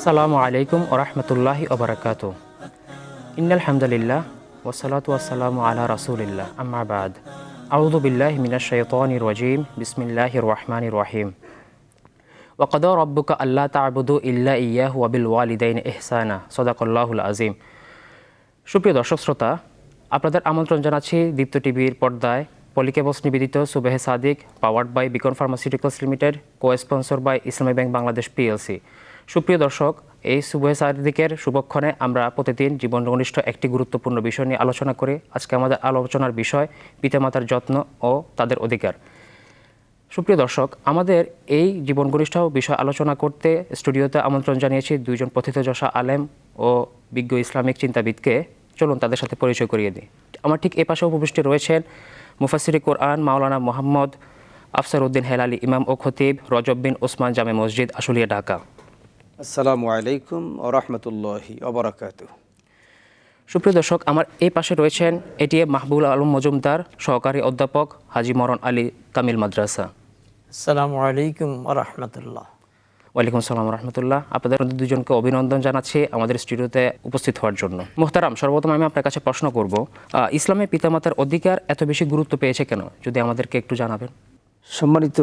আসসালামু আলাইকুম ওয়া রাহমাতুল্লাহি ওয়া বারাকাতুহু। ইন্নাল হামদুলিল্লাহ ওয়াসসালাতু ওয়াসসালামু আলা রাসূলিল্লাহ আম্মা বাদ। আউযু বিল্লাহি মিনাশ শাইতানির রাজীম। বিসমিল্লাহির রহমানির রহিম। ওয়া ক্বাদা রাব্বুকা আল্লা তা'বুদু ইল্লা ইয়্যাহু ওয়া বিল ওয়ালিদাইনি ইহসানা। সাদাকাল্লাহুল আযীম। সুপ্রিয় দর্শক শ্রোতা, আপনাদের আমন্ত্রণ জানাচ্ছি দীপ্ত টিভির পর্দায় পলিকেবলস নিবেদিত Subhe Sadiq, powered by Beacon Pharmaceuticals Limited, cosponsor by Islami Bank Bangladesh PLC. সুপ্রিয় দর্শক, এই সুবেহে সাদিকের শুভক্ষণে আমরা প্রতিদিন জীবন ঘনিষ্ঠ একটি গুরুত্বপূর্ণ বিষয় নিয়ে আলোচনা করি। আজকে আমাদের আলোচনার বিষয় পিতামাতার যত্ন ও তাদের অধিকার। সুপ্রিয় দর্শক, আমাদের এই জীবন ঘনিষ্ঠ বিষয় আলোচনা করতে স্টুডিওতে আমন্ত্রণ জানিয়েছি দুইজন প্রথিতযশা আলেম ও বিজ্ঞ ইসলামিক চিন্তাবিদকে। চলুন তাদের সাথে পরিচয় করিয়ে দিই। আমার ঠিক এ পাশে উপবিষ্ট রয়েছেন মুফাসসিরে কোরআন মাওলানা মোহাম্মদ আফসার উদ্দিন হেলালি, ইমাম ও খতিব, রজব বিন ওসমান জামে মসজিদ, আশুলিয়া, ঢাকা। আসসালামু আলাইকুম ওয়া রাহমাতুল্লাহি ওয়া বারাকাতুহু। সুপ্রিয় দর্শক, আমার এই পাশে রয়েছেন এটিএম মাহবুব আলম মজুমদার, সহকারী অধ্যাপক, হাজী মরণ আলী কামিল মাদ্রাসা। আসসালামু আলাইকুম ওয়া রাহমাতুল্লাহ। ওয়ালাইকুম আসসালাম রহমতুল্লাহ। আপনাদের দুজনকে অভিনন্দন জানাচ্ছি আমাদের স্টুডিওতে উপস্থিত হওয়ার জন্য। মোহতারাম, সর্বপ্রথম আমি আপনার কাছে প্রশ্ন করব, ইসলামে পিতামাতার অধিকার এত বেশি গুরুত্ব পেয়েছে কেন, যদি আমাদেরকে একটু জানাবেন। সম্মানিত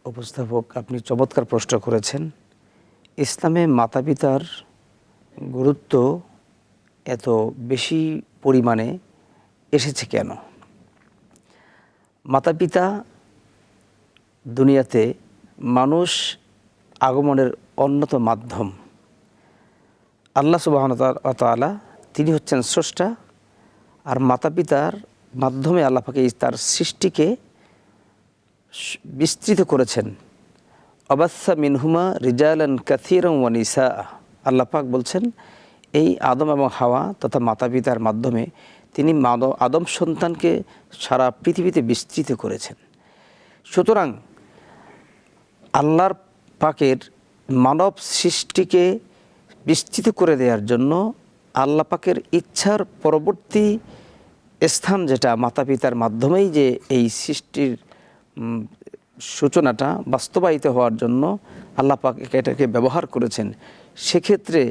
উপস্থাপক, আপনি চমৎকার প্রশ্ন করেছেন। ইসলামে মাতা পিতার গুরুত্ব এত বেশি পরিমাণে এসেছে কেন? মাতা পিতা দুনিয়াতে মানুষ আগমনের অন্যতম মাধ্যম। আল্লাহ সুবহানাহু ওয়া তাআলা তিনি হচ্ছেন স্রষ্টা, আর মাতা পিতার মাধ্যমে আল্লাহ পাক তার সৃষ্টিকে বিস্তৃত করেছেন। অবাসা মিনহুমা রিজালান কাসীরান ওয়া নিসা। আল্লাহ পাক বলছেন এই আদম এবং হাওয়া তথা মাতা পিতার মাধ্যমে তিনি আদম সন্তানকে সারা পৃথিবীতে বিস্তৃত করেছেন। সুতরাং আল্লাহর পাকের মানব সৃষ্টিকে বিস্তৃত করে দেওয়ার জন্য আল্লাহ পাকের ইচ্ছার পরবর্তী স্থান যেটা মাতা পিতার মাধ্যমেই যে এই সৃষ্টির সূচনাটা বাস্তবায়িত হওয়ার জন্য আল্লাহ পাক এটাকে ব্যবহার করেছেন। সেক্ষেত্রে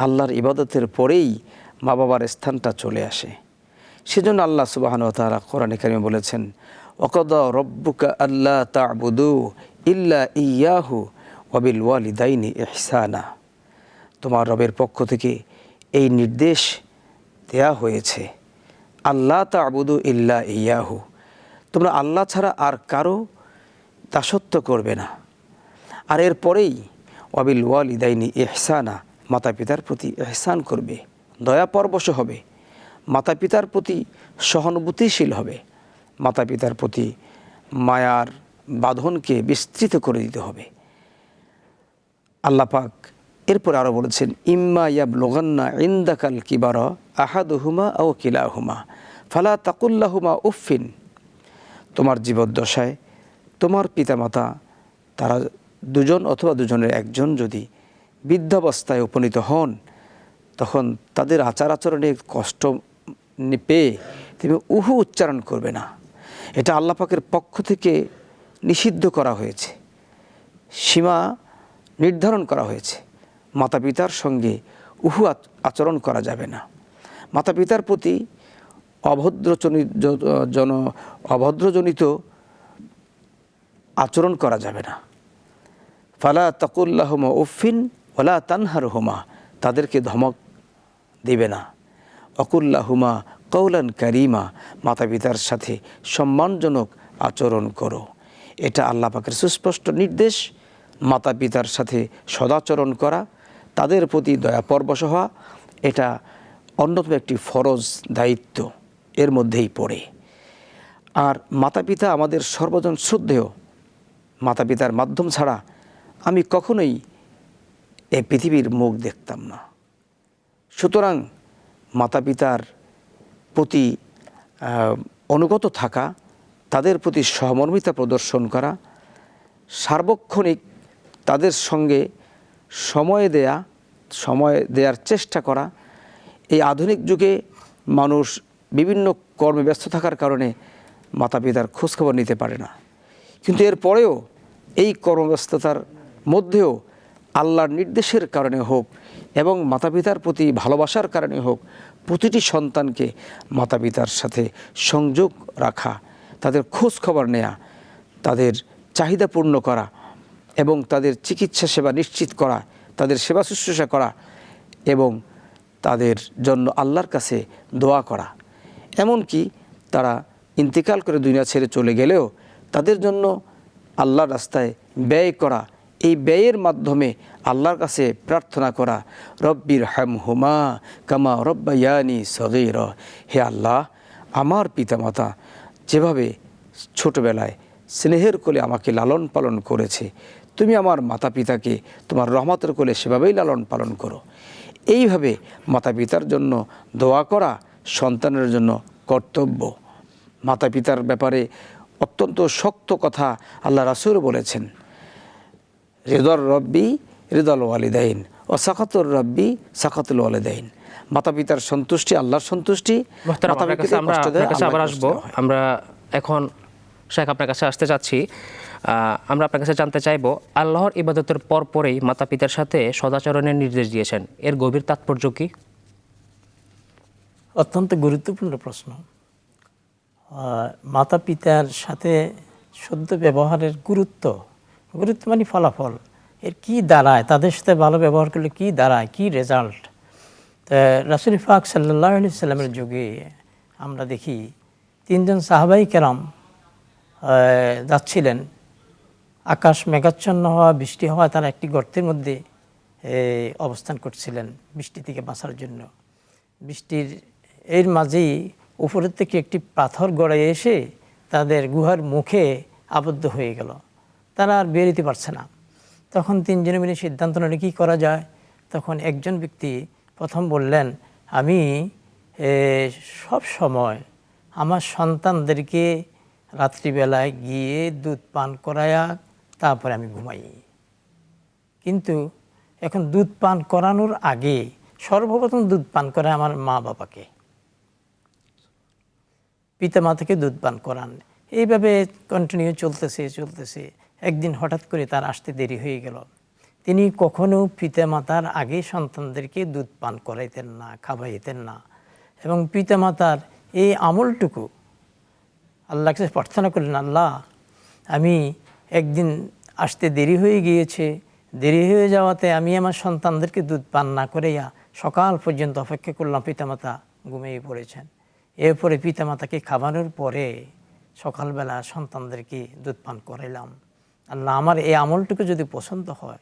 আল্লাহর ইবাদতের পরেই মা বাবার স্থানটা চলে আসে। সেজন্য আল্লাহ সুবহানাহু ওয়া তাআলা কোরআনে কারিমে বলেছেন, ওয়াকাদা রব্বুকা আল্লা তা'বুদু ইল্লা ইয়্যাহু ওয়া বিল ওয়ালিদাইনি ইহসানা। তোমার রবের পক্ষ থেকে এই নির্দেশ দেয়া হয়েছে, আল্লা তা'বুদু ইল্লা ইয়্যাহু, তোমরা আল্লাহ ছাড়া আর কারো দাসত্ব করবে না। আর এরপরেই ওয়া বিল ওয়ালিদাইনি ইহসানা, মাতা পিতার প্রতি ইহসান করবে, দয়া পরবশ হবে, মাতা পিতার প্রতি সহানুভূতিশীল হবে, মাতা পিতার প্রতি মায়ার বাঁধনকে বিস্তৃত করে দিতে হবে। আল্লাহ পাক এরপর আরও বলেছেন, ইম্মা ইয়াবলুগান্না ইনদাকাল কিবারা আহাদুহুমা আও কিলাহুমা ফালা তাকুল্লাহুমা উফফিন। তোমার জীবদ্দশায় তোমার পিতামাতা তারা দুজন অথবা দুজনের একজন যদি বৃদ্ধাবস্থায় উপনীত হন, তখন তাদের আচার আচরণে কষ্ট পেয়ে তুমি উহু উচ্চারণ করবে না। এটা আল্লাহ পাকের পক্ষ থেকে নিষিদ্ধ করা হয়েছে, সীমা নির্ধারণ করা হয়েছে। মাতা পিতার সঙ্গে উহু আচরণ করা যাবে না। মাতা পিতার প্রতি অভদ্রজনিত আচরণ করা যাবে না। ফালা তাকুল্লাহুমা উফফিন ওয়ালা তানহারহুমা, তাদেরকে ধমক দিবে না। ওয়াকুল্লাহুমা কওলান কারীমা, মাতা পিতার সাথে সম্মানজনক আচরণ করো। এটা আল্লাহ পাকের সুস্পষ্ট নির্দেশ। মাতা পিতার সাথে সদাচরণ করা, তাদের প্রতি দয়া পরবশ হওয়া, এটা অন্যতম একটি ফরজ দায়িত্ব, এর মধ্যেই পড়ে। আর মাতা পিতা আমাদের সর্বজন শ্রদ্ধেয়। মাতা পিতার মাধ্যম ছাড়া আমি কখনোই এই পৃথিবীর মুখ দেখতাম না। সুতরাং মাতা পিতার প্রতি অনুগত থাকা, তাদের প্রতি সহমর্মিতা প্রদর্শন করা, সার্বক্ষণিক তাদের সঙ্গে সময় দেওয়ার চেষ্টা করা। এই আধুনিক যুগে মানুষ বিভিন্ন কর্মে ব্যস্ত থাকার কারণে মাতা পিতার খোঁজখবর নিতে পারে না, কিন্তু এরপরেও এই কর্মব্যস্ততার মধ্যেও আল্লাহর নির্দেশের কারণে হোক এবং মাতা পিতার প্রতি ভালোবাসার কারণে হোক, প্রতিটি সন্তানকে মাতা পিতার সাথে সংযোগ রাখা, তাদের খোঁজ খবর নেয়া, তাদের চাহিদা পূর্ণ করা এবং তাদের চিকিৎসা সেবা নিশ্চিত করা, তাদের সেবা শুশ্রূষা করা এবং তাদের জন্য আল্লাহর কাছে দোয়া করা। এমনকি তারা ইন্তেকাল করে দুনিয়া ছেড়ে চলে গেলেও তাদের জন্য আল্লাহর রাস্তায় ব্যয় করা, এই ব্যয়ের মাধ্যমে আল্লাহর কাছে প্রার্থনা করা, রব্বির হামহুমা কামা রব্বায়ানি সগীরা, হে আল্লাহ, আমার পিতামাতা যেভাবে ছোটবেলায় স্নেহের কোলে আমাকে লালন পালন করেছে, তুমি আমার মাতা পিতাকে তোমার রহমতের কোলে সেভাবেই লালন পালন করো। এইভাবে মাতা পিতার জন্য দোয়া করা সন্তানের জন্য কর্তব্য। মাতা পিতার ব্যাপারে অত্যন্ত শক্ত কথা আল্লাহ রাসূল বলেছেন, রিদর রব্বি রিদল ওয়ালিদাইন ও সাখাতুর রব্বি সাখাতুল ওয়ালিদাইন। মাতা পিতার সন্তুষ্টি আল্লাহর সন্তুষ্টি। আমরা এখন শেখ আপনার কাছে আসতে চাচ্ছি। আমরা আপনার কাছে জানতে চাইবো, আল্লাহর ইবাদতের পরেই মাতা পিতার সাথে সদাচরণের নির্দেশ দিয়েছেন, এর গভীর তাৎপর্য কি? অত্যন্ত গুরুত্বপূর্ণ প্রশ্ন। মাতা পিতার সাথে সদ্য ব্যবহারের গুরুত্ব মানে ফলাফল, এর কি দাঁড়ায়, তাদের সাথে ভালো ব্যবহার করলে কি দাঁড়ায়, কি রেজাল্ট। তা রাসূল পাক সাল্লাল্লাহু আলাইহি সাল্লামের যুগে আমরা দেখি 3 জন সাহাবাই কেরাম যাচ্ছিলেন, আকাশ মেঘাচ্ছন্ন হওয়া, বৃষ্টি হওয়া, তারা একটি গর্তের মধ্যে অবস্থান করছিলেন বৃষ্টি থেকে বাঁচার জন্য। বৃষ্টির এর মাঝেই উপরের থেকে একটি পাথর গড়ে এসে তাদের গুহার মুখে আবদ্ধ হয়ে গেল, তারা আর বেরোতে পারছে না। তখন 3 জনে মিলে সিদ্ধান্ত নিলে কী করা যায়। তখন একজন ব্যক্তি প্রথম বললেন, আমি সব সময় আমার সন্তানদেরকে রাত্রিবেলায় গিয়ে দুধ পান করায়া তারপরে আমি ঘুমাই, কিন্তু এখন দুধ পান করানোর আগে সর্বপ্রথম দুধ পান করায় আমার মা বাবাকে, পিতা মাতাকে দুধ পান করান। এইভাবে কন্টিনিউ চলতেছে। একদিন হঠাৎ করে তার আসতে দেরি হয়ে গেল। তিনি কখনো পিতা মাতার আগে সন্তানদেরকে দুধ পান করাইতেন না, খাওয়াইতেন না। এবং পিতা মাতার এই আমলটুকু আল্লাহর কাছে প্রার্থনা করলেন, আল্লাহ, আমি একদিন আসতে দেরি হয়ে গিয়েছে, দেরি হয়ে যাওয়াতে আমি আমার সন্তানদেরকে দুধ পান না করাইয়া সকাল পর্যন্ত অপেক্ষা করলাম, পিতামাতা ঘুমিয়ে পড়েছেন। এরপরে পিতামাতাকে খাওয়ানোর পরে সকালবেলা সন্তানদেরকে দুধ পান করাইলাম। আল্লাহ, আমার এই আমলটুকু যদি পছন্দ হয়,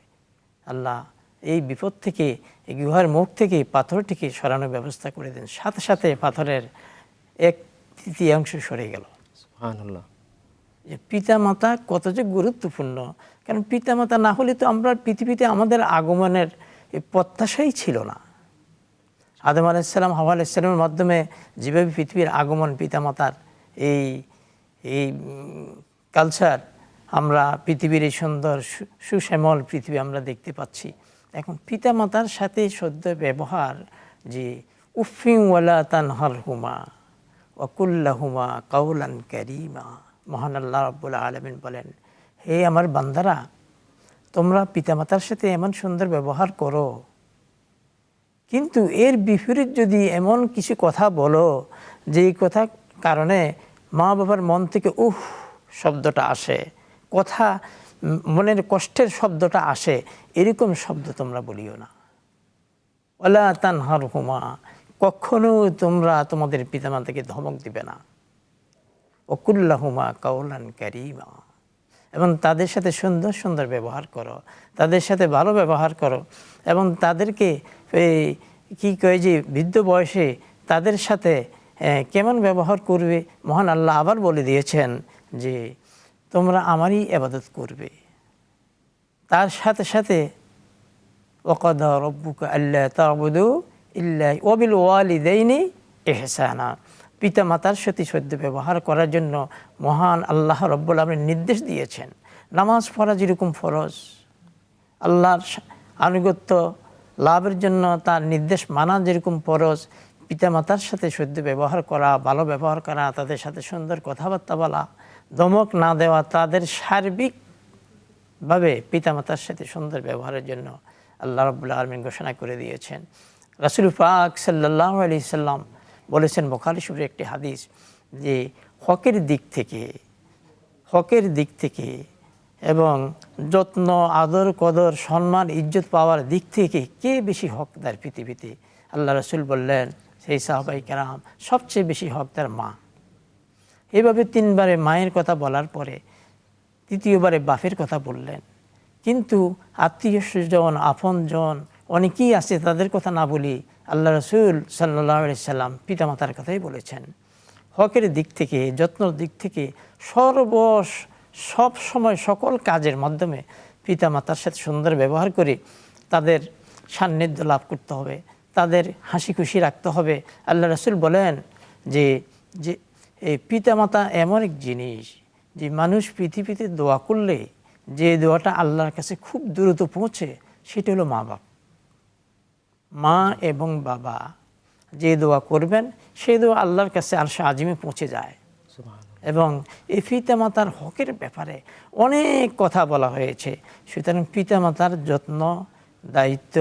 আল্লাহ এই বিপদ থেকে, এই গুহার মুখ থেকে পাথরটিকে সরানোর ব্যবস্থা করে দেন। সাথে সাথে পাথরের 1/3 সরে গেল। সুবহানাল্লাহ। যে পিতামাতা কত যে গুরুত্বপূর্ণ, কারণ পিতামাতা না হলে তো আমরা পৃথিবীতে আমাদের আগমনের প্রত্যাশাই ছিল না। আদম আলাইহিস সালাম, হাওয়া আলাইহিস সালামের মাধ্যমে যেভাবে পৃথিবীর আগমন, পিতামাতার এই কালচার, আমরা পৃথিবীর এই সুন্দর সুশ্যামল পৃথিবী আমরা দেখতে পাচ্ছি। এখন পিতামাতার সাথে সদ্য ব্যবহার, যে উফিং ওয়ালা তানহারহুমা ওয়া কুল লাহুমা কাওলান কারীমা। মহান আল্লাহ রাব্বুল আলামিন বলেন, হে আমার বান্দারা, তোমরা পিতামাতার সাথে এমন সুন্দর ব্যবহার করো, কিন্তু এর বিপরীত যদি এমন কিছু কথা বলো যেই কথা কারণে মা বাবার মন থেকে উফ শব্দটা আসে, কথা মনের কষ্টের শব্দটা আসে, এরকম শব্দ তোমরা বলিও না। ওয়ালা তানহারহুমা, কখনো তোমরা তোমাদের পিতামাতাকে ধমক দিবে না। ওকুল লাহুমা কাওলান কারীমা, এবং তাদের সাথে সুন্দর সুন্দর ব্যবহার করো, তাদের সাথে ভালো ব্যবহার করো। এবং তাদেরকে কি কয় যে বৃদ্ধ বয়সে তাদের সাথে কেমন ব্যবহার করবে, মহান আল্লাহ আবার বলে দিয়েছেন যে তোমরা আমারই ইবাদত করবে। তার সাথে সাথে ওয়াকাদা রাব্বুকা আল্লা তা'বুদু ইল্লা ওয়া বিল ওয়ালিদাইনি ইহসানা, পিতা মাতার সাথে সদ্য ব্যবহার করার জন্য মহান আল্লাহ রব্বুল আলামিন নির্দেশ দিয়েছেন। নামাজ পড়া যেরকম ফরজ, আল্লাহর আনুগত্য লাভের জন্য তার নির্দেশ মানা যেরকম ফরজ, পিতামাতার সাথে সদ্য ব্যবহার করা, ভালো ব্যবহার করা, তাদের সাথে সুন্দর কথাবার্তা বলা, ধমক না দেওয়া, তাদের সার্বিক ভাবে পিতামাতার সাথে সুন্দর ব্যবহারের জন্য আল্লাহ রাব্বুল আলামিন ঘোষণা করে দিয়েছেন। রাসূল পাক সাল্লাল্লাহু আলাইহি সাল্লাম বলেছেন, বুখারী শরীফের একটি হাদিস, যে হকের দিক থেকে এবং যত্ন, আদর, কদর, সম্মান, ইজ্জত পাওয়ার দিক থেকে কে বেশি হকদার পৃথিবীতে? আল্লাহ রাসূল বললেন, সেই সাহাবায়ে কেরাম, সবচেয়ে বেশি হকদার মা। এইভাবে 3 বারে মায়ের কথা বলার পরে 3য়বারে বাপের কথা বললেন। কিন্তু আত্মীয় স্বজন, আপনজন অনেকেই আছে, তাদের কথা না বলি আল্লাহ রাসূল সাল্লাল্লাহু আলাইহি সাল্লাম পিতামাতার কথাই বলেছেন। হকের দিক থেকে, যত্নর দিক থেকে সব সময় সকল কাজের মাধ্যমে পিতামাতার সাথে সুন্দর ব্যবহার করে তাদের সান্নিধ্য লাভ করতে হবে, তাদের হাসি খুশি রাখতে হবে। আল্লাহ রাসূল বলেন যে এই পিতামাতা এমন এক জিনিস যে মানুষ পৃথিবীতে দোয়া করলে যে দোয়াটা আল্লাহর কাছে খুব দ্রুত পৌঁছে, সেটা হলো মা বাপ। মা এবং বাবা যে দোয়া করবেন সেই দোয়া আল্লাহর কাছে আরশে আজিমে পৌঁছে যায়। এবং এই পিতামাতার হকের ব্যাপারে অনেক কথা বলা হয়েছে। সুতরাং পিতামাতার যত্ন, দায়িত্ব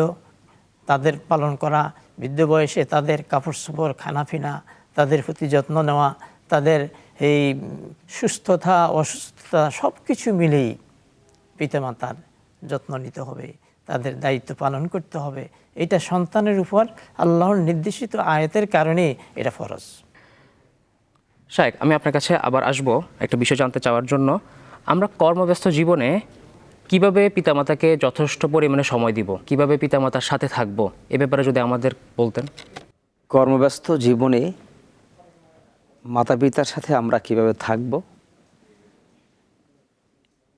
তাদের পালন করা, বৃদ্ধ বয়সে তাদের কাপড় চোপড়, খানাপিনা, তাদের প্রতি যত্ন নেওয়া, তাদের এই সুস্থতা অসুস্থতা সব কিছু মিলেই পিতামাতার যত্ন নিতে হবে, তাদের দায়িত্ব পালন করতে হবে। এটা সন্তানের উপর আল্লাহর নির্দেশিত আয়াতের কারণে এটা ফরজ। শায়েখ, আমি আপনার কাছে আবার আসব একটা বিষয় জানতে চাওয়ার জন্য। আমরা কর্মব্যস্ত জীবনে কিভাবে পিতামাতাকে যথেষ্ট পরিমাণে সময় দিব, কিভাবে পিতামাতার সাথে থাকব, এ ব্যাপারে যদি আমাদের বলতেন। কর্মব্যস্ত জীবনে মাতা পিতার সাথে আমরা কিভাবে থাকব,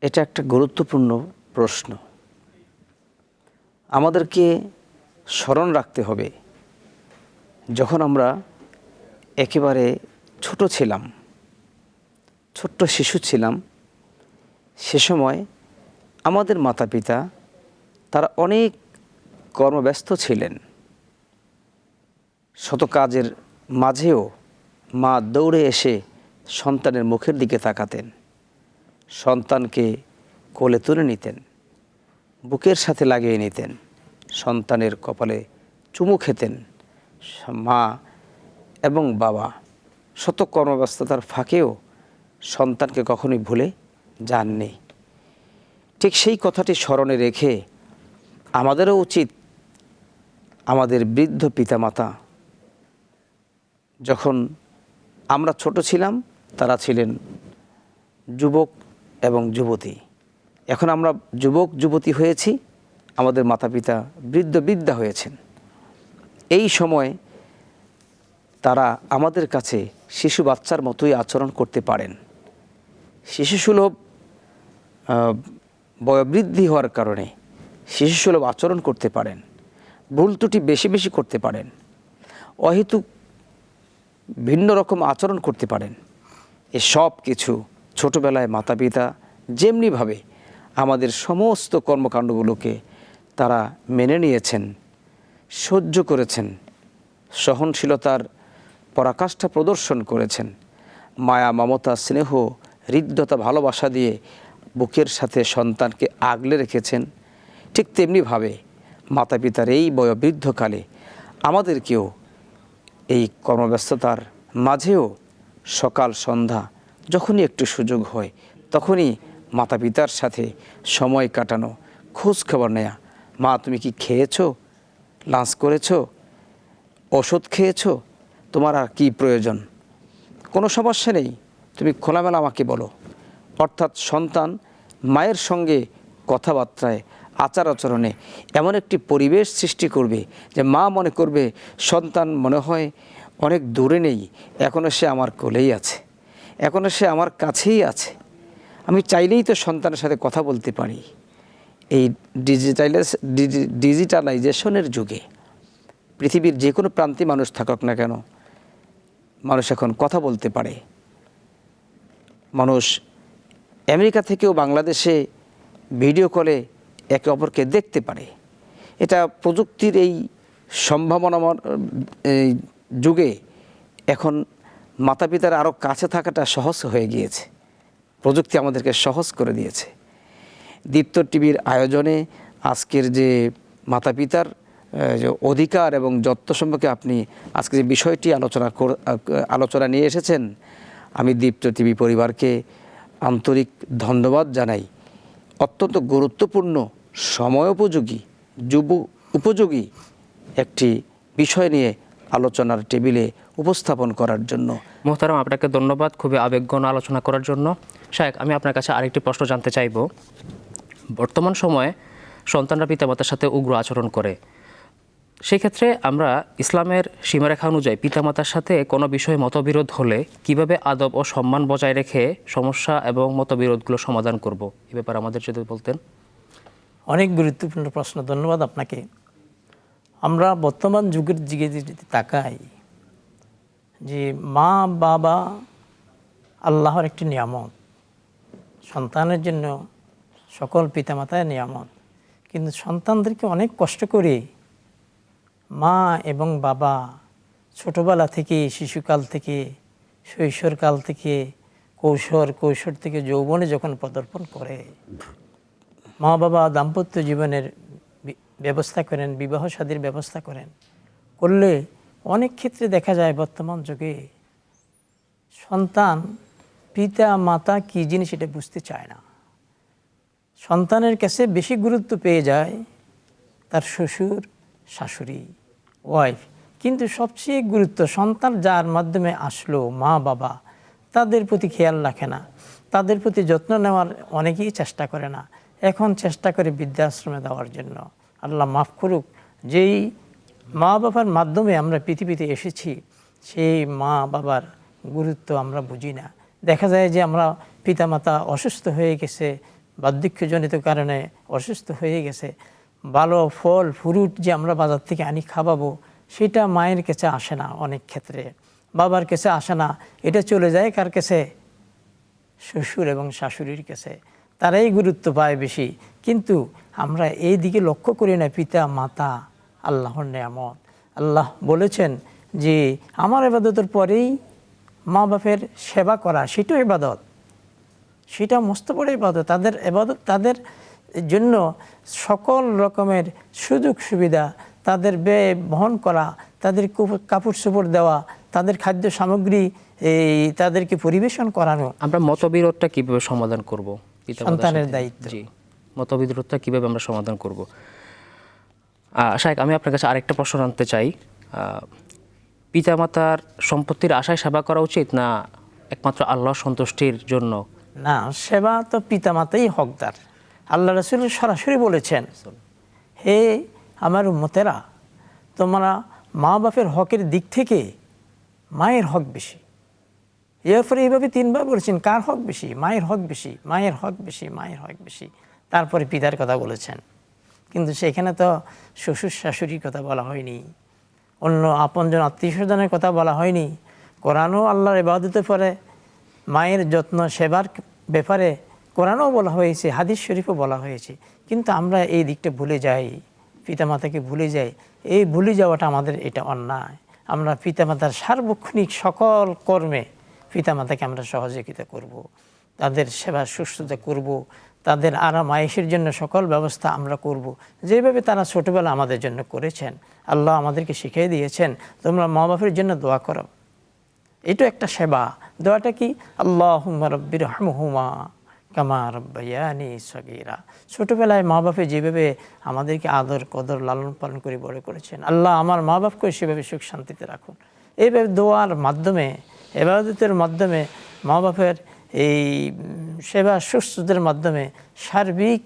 এটা একটা গুরুত্বপূর্ণ প্রশ্ন। আমাদেরকে স্মরণ রাখতে হবে, যখন আমরা একেবারে ছোট ছিলাম, ছোট্ট শিশু ছিলাম, সে সময় আমাদের মাতা পিতা তারা অনেক কর্মব্যস্ত ছিলেন। শত কাজের মাঝেও মা দৌড়ে এসে সন্তানের মুখের দিকে তাকাতেন, সন্তানকে কোলে তুলে নিতেন, বুকের সাথে লাগিয়ে নিতেন, সন্তানের কপালে চুমু খেতেন। মা এবং বাবা শত কর্মব্যস্ততার ফাঁকেও সন্তানকে কখনোই ভুলে যাননি। ঠিক সেই কথাটি স্মরণে রেখে আমাদেরও উচিত আমাদের বৃদ্ধ পিতামাতা, যখন আমরা ছোট ছিলাম তারা ছিলেন যুবক এবং যুবতী, এখন আমরা যুবক যুবতী হয়েছি, আমাদের মাতা পিতা বৃদ্ধ বৃদ্ধা হয়েছেন। এই সময় তারা আমাদের কাছে শিশু বাচ্চার মতোই আচরণ করতে পারেন। শিশুসুলভ বয়োবৃদ্ধি হওয়ার কারণে শিশুসুলভ আচরণ করতে পারেন, ভুল ত্রুটি বেশি বেশি করতে পারেন, অহেতুক ভিন্ন রকম আচরণ করতে পারেন। এসব কিছু ছোটোবেলায় মাতা পিতা যেমনিভাবে আমাদের সমস্ত কর্মকাণ্ডগুলোকে তারা মেনে নিয়েছেন, সহ্য করেছেন, সহনশীলতার পরাকাষ্ঠা প্রদর্শন করেছেন, মায়া, মমতা, স্নেহ, হৃদ্যতা, ভালোবাসা দিয়ে বুকের সাথে সন্তানকে আগলে রেখেছেন, ঠিক তেমনিভাবে মাতা পিতার এই বয়োবৃদ্ধকালে আমাদেরকেও এই কর্মব্যস্ততার মাঝেও সকাল সন্ধ্যা যখনই একটু সুযোগ হয় তখনই মাতা পিতার সাথে সময় কাটানো, খোঁজ খবর নেয়া। মা, তুমি কি খেয়েছো? লাঞ্চ করেছো? ওষুধ খেয়েছো? তোমার আর কি প্রয়োজন? কোনো সমস্যা নেই, তুমি খোলামেলা আমাকে বলো। অর্থাৎ সন্তান মায়ের সঙ্গে কথাবার্তায়, আচার আচরণে এমন একটি পরিবেশ সৃষ্টি করবে যে মা মনে করবে সন্তান মনে হয় অনেক দূরে নেই, এখনও সে আমার কোলেই আছে, এখনও সে আমার কাছেই আছে, আমি চাইলেই তো সন্তানের সাথে কথা বলতে পারি। এই ডিজিটালাইজেশনের যুগে পৃথিবীর যে কোনো প্রান্তে মানুষ থাকুক না কেন, মানুষ এখন কথা বলতে পারে। মানুষ আমেরিকা থেকেও বাংলাদেশে ভিডিও কলে একে অপরকে দেখতে পারে। এটা প্রযুক্তির এই সম্ভাবনাময় যুগে এখন মাতা পিতার আরও কাছে থাকাটা সহজ হয়ে গিয়েছে। প্রযুক্তি আমাদেরকে সহজ করে দিয়েছে। দীপ্ত টিভির আয়োজনে আজকের যে মাতা পিতার যে অধিকার এবং যত্ন সম্পর্কে আপনি আজকে যে বিষয়টি আলোচনা নিয়ে এসেছেন, আমি দীপ্ত টিভি পরিবারকে আন্তরিক ধন্যবাদ জানাই। অত্যন্ত গুরুত্বপূর্ণ, সময়োপযোগী, যুব উপযোগী একটি বিষয় নিয়ে আলোচনার টেবিলে উপস্থাপন করার জন্য। মোহতারাম, আপনাকে ধন্যবাদ খুবই আবেগঘন আলোচনা করার জন্য। শায়েখ, আমি আপনার কাছে আরেকটি প্রশ্ন জানতে চাইব। বর্তমান সময়ে সন্তানরা পিতামাতার সাথে উগ্র আচরণ করে, সেক্ষেত্রে আমরা ইসলামের সীমারেখা অনুযায়ী পিতামাতার সাথে কোনো বিষয়ে মতবিরোধ হলে কিভাবে আদব ও সম্মান বজায় রেখে সমস্যা এবং মতবিরোধগুলো সমাধান করব, এ ব্যাপারে আমাদের যদি বলতেন। অনেক গুরুত্বপূর্ণ প্রশ্ন, ধন্যবাদ আপনাকে। আমরা বর্তমান যুগের দিকে যদি তাকাই, যে মা বাবা আল্লাহর একটি নিয়ামত, সন্তানের জন্য সকল পিতামাতার নিয়ামত, কিন্তু সন্তানদেরকে অনেক কষ্ট করে মা এবং বাবা ছোটোবেলা থেকে, শিশুকাল থেকে, শৈশবকাল থেকে, কৈশোর থেকে যৌবনে যখন পদার্পণ করে, মা বাবা দাম্পত্য জীবনের ব্যবস্থা করেন, বিবাহ শাদীর ব্যবস্থা করলে অনেক ক্ষেত্রে দেখা যায় বর্তমান যুগে সন্তান পিতা মাতা কী জিনিস এটা বুঝতে চায় না। সন্তানের কাছে বেশি গুরুত্ব পেয়ে যায় তার শ্বশুর, শাশুড়ি, ওয়াইফ, কিন্তু সবচেয়ে গুরুত্ব সন্তান যার মাধ্যমে আসলো, মা বাবা, তাদের প্রতি খেয়াল রাখে না, তাদের প্রতি যত্ন নেওয়ার অনেকেই চেষ্টা করে না। এখন চেষ্টা করে বৃদ্ধাশ্রমে দেওয়ার জন্য। আল্লাহ মাফ করুক, যেই মা বাবার মাধ্যমে আমরা পৃথিবীতে এসেছি, সেই মা বাবার গুরুত্ব আমরা বুঝি না। দেখা যায় যে আমরা পিতামাতা অসুস্থ হয়ে গেছে, বার্ধক্যজনিত কারণে অসুস্থ হয়ে গেছে, ভালো ফল ফ্রুট যে আমরা বাজার থেকে আনি খাওয়াবো, সেটা মায়ের কাছে আসে না, অনেক ক্ষেত্রে বাবার কাছে আসে না, এটা চলে যায় কার কাছে? শ্বশুর এবং শাশুড়ির কাছে। তারাই গুরুত্ব পায় বেশি। কিন্তু আমরা এই দিকে লক্ষ্য করি না, পিতা মাতা আল্লাহর নেয়ামত। আল্লাহ বলেছেন যে আমার ইবাদতের পরেই মা বাপের সেবা করা, সেটাও ইবাদত, সেটা মস্ত বড় ইবাদত। তাদের ইবাদত, তাদের জন্য সকল রকমের সুযোগ সুবিধা, তাদের ব্যয় বহন করা, তাদের কাপড় চোপড় দেওয়া, তাদের খাদ্য সামগ্রী তাদেরকে পরিবেশন করানো। আমরা মতবিরোধটা কিভাবে সমাধান করব? সন্তানের দায়িত্ব। জি, মতবিরোধটা কিভাবে আমরা সমাধান করব? শায়েখ, আমি আপনার কাছে আরেকটা প্রশ্ন জানতে চাই। পিতামাতার সম্পত্তির আশায় সেবা করা উচিত, না একমাত্র আল্লাহর সন্তুষ্টির জন্য? না, সেবা তো পিতামাতাই হকদার। আল্লাহ রাসূল সরাসরি বলেছেন, হে আমার উম্মতেরা, তোমরা মা বাপের হকের দিক থেকে মায়ের হক বেশি। এরপরে এইভাবে 3 বার বলেছেন, কার হক বেশি? মায়ের হক বেশি, মায়ের হক বেশি, মায়ের হক বেশি। তারপরে পিতার কথা বলেছেন, কিন্তু সেখানে তো শ্বশুর শাশুড়ির কথা বলা হয়নি, অন্য আপনজন আত্মীয় স্বজনের কথা বলা হয়নি। কোরআনও আল্লাহর ইবাদতের পরে মায়ের যত্ন সেবার ব্যাপারে কোরআনও বলা হয়েছে, হাদিস শরীফও বলা হয়েছে। কিন্তু আমরা এই দিকটা ভুলে যাই, পিতামাতাকে ভুলে যাই। এই ভুলে যাওয়াটা আমাদের এটা অন্যায়। আমরা পিতামাতার সার্বক্ষণিক সকল কর্মে পিতামাতাকে আমরা সহযোগিতা করব, তাদের সেবা শুশ্রূষা করব, তাদের আরাম আয়েশের জন্য সকল ব্যবস্থা আমরা করব, যেভাবে তারা ছোটোবেলা আমাদের জন্য করেছেন। আল্লাহ আমাদেরকে শিখিয়ে দিয়েছেন, তোমরা মা বাপের জন্য দোয়া করো। এটা একটা সেবা। দোয়াটা কি? আল্লাহুম্মা রাব্বিরহামহুমা কামা রাব্বায়ানি সগীরা। ছোটোবেলায় মা বাপে যেভাবে আমাদেরকে আদর কদর লালন পালন করে বড় করেছেন, আল্লাহ আমার মা বাপকে সেভাবে সুখ শান্তিতে রাখুন। এইভাবে দোয়ার মাধ্যমে, ইবাদতের মাধ্যমে, মা বাপের এই সেবা শুশ্রূষার মাধ্যমে সার্বিক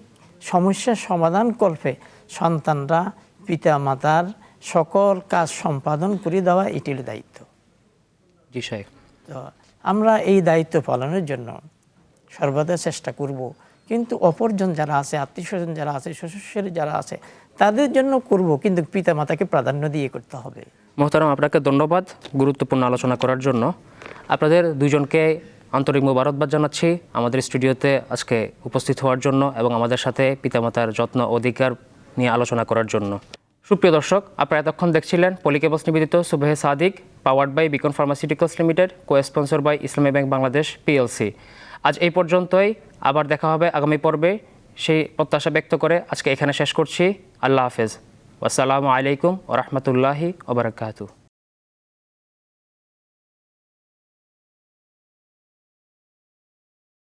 সমস্যার সমাধান কল্পে সন্তানরা পিতা মাতার সকল কাজ সম্পাদন করে দেওয়া এটি হলো দায়িত্ব। জি শায়েখ। তো আমরা এই দায়িত্ব পালনের জন্য সর্বদা চেষ্টা করব, কিন্তু অপরজন যারা আছে, আত্মীয় স্বজন যারা আছে, শ্বশুর যারা আছে, তাদের জন্য করব, কিন্তু পিতা মাতাকে প্রাধান্য দিয়ে করতে হবে। মোহতারাম, আপনাকে ধন্যবাদ গুরুত্বপূর্ণ আলোচনা করার জন্য। আপনাদের দুজনকে আন্তরিক মোবারকবাদ জানাচ্ছি আমাদের স্টুডিওতে আজকে উপস্থিত হওয়ার জন্য এবং আমাদের সাথে পিতামাতার যত্ন অধিকার নিয়ে আলোচনা করার জন্য। সুপ্রিয় দর্শক, আপনারা এতক্ষণ দেখছিলেন পলিকেবলস নিবেদিত Subhe Sadiq, powered by Beacon Pharmaceuticals Limited, cosponsor by Islami Bank Bangladesh PLC। আজ এই পর্যন্তই, আবার দেখা হবে আগামী পর্বে। সেই প্রত্যাশা ব্যক্ত করে আজকে এখানে শেষ করছি। আল্লাহ হাফেজ। আসসালামু আলাইকুম ওয়া রাহমাতুল্লাহি ওয়া বারাকাতুহু।